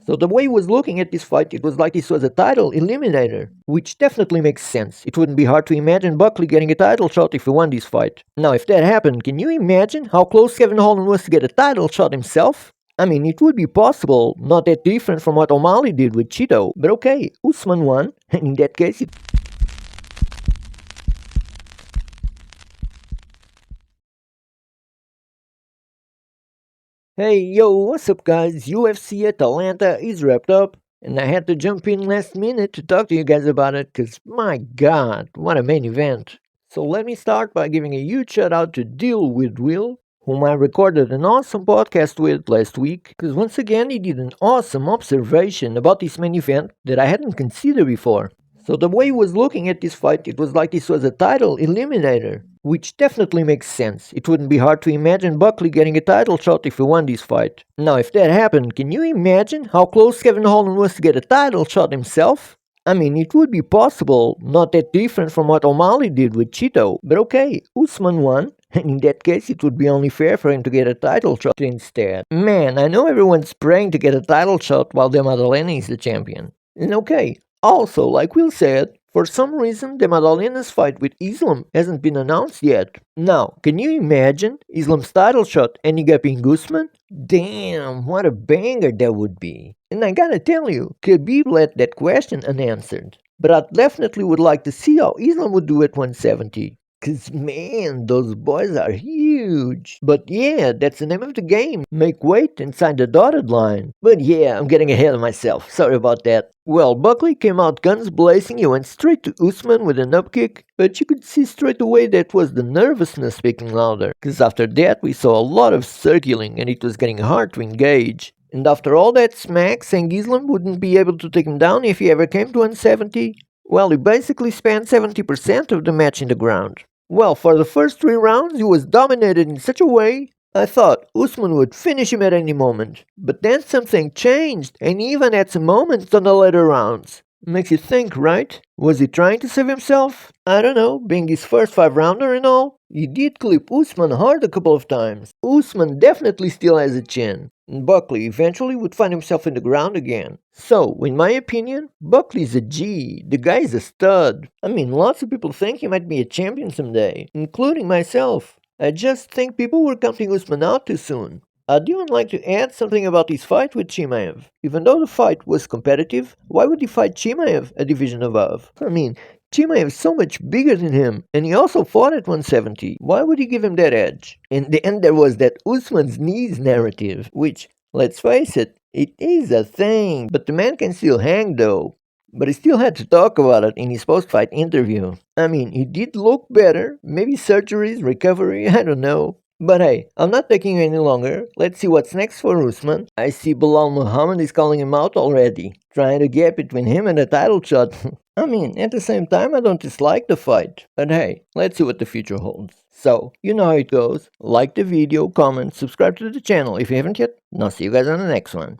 So the way he was looking at this fight, it was like this was a title eliminator, which definitely makes sense. It wouldn't be hard to imagine Buckley getting a title shot if he won this fight. Now, if that happened, can you imagine how close Kevin Holland was to get a title shot himself? I mean, it would be possible, not that different from what O'Malley did with Cheeto, but okay, Usman won, and in that case it Hey, yo, what's up, guys? UFC Atalanta is wrapped up, and I had to jump in last minute to talk to you guys about it, because my god, what a main event. So let me start by giving a huge shout out to Deal with Will, whom I recorded an awesome podcast with last week, because once again he did an awesome observation about this main event that I hadn't considered before. So the way he was looking at this fight, it was like this was a title eliminator, which definitely makes sense. It wouldn't be hard to imagine Buckley getting a title shot if he won this fight. Now, if that happened, can you imagine how close Kevin Holland was to get a title shot himself? I mean, it would be possible, not that different from what O'Malley did with Cheeto, but okay, Usman won, and in that case it would be only fair for him to get a title shot instead. Man, I know everyone's praying to get a title shot while DeLaMadalena is the champion. And okay, also, like Will said, for some reason DeLaMadalena's fight with Islam hasn't been announced yet. Now, can you imagine Islam's title shot ending up in Usman? Damn, what a banger that would be. And I gotta tell you, Khabib left that question unanswered. But I definitely would like to see how Islam would do at 170. Cause man, those boys are huge. But yeah, that's the name of the game. Make weight and sign the dotted line. But yeah, I'm getting ahead of myself. Sorry about that. Well, Buckley came out guns blazing. He went straight to Usman with an upkick. But you could see straight away that was the nervousness speaking louder. Cause after that we saw a lot of circling and it was getting hard to engage. And after all that smack saying Islam wouldn't be able to take him down if he ever came to 170, well, he basically spent 70% of the match in the ground. Well, for the first 3 rounds, he was dominated in such a way, I thought Usman would finish him at any moment. But then something changed, and he even had some moments on the later rounds. Makes you think, right? Was he trying to save himself? I don't know, being his first 5-rounder and all. He did clip Usman hard a couple of times. Usman definitely still has a chin. And Buckley eventually would find himself in the ground again. So, in my opinion, Buckley's a G. The guy's a stud. I mean, lots of people think he might be a champion someday, including myself. I just think people were counting Usman out too soon. I'd even like to add something about his fight with Chimaev. Even though the fight was competitive, why would he fight Chimaev a division above? I mean, Chimaev is so much bigger than him, and he also fought at 170. Why would he give him that edge? And then there was that Usman's knees narrative, which, let's face it is a thing, but the man can still hang though. But he still had to talk about it in his post-fight interview. I mean, he did look better, maybe surgeries, recovery, I don't know. But hey, I'm not taking you any longer. Let's see what's next for Usman. I see Bilal Muhammad is calling him out already, trying to get between him and a title shot. I mean, at the same time, I don't dislike the fight. But hey, let's see what the future holds. So, you know how it goes. Like the video, comment, subscribe to the channel if you haven't yet, and I'll see you guys on the next one.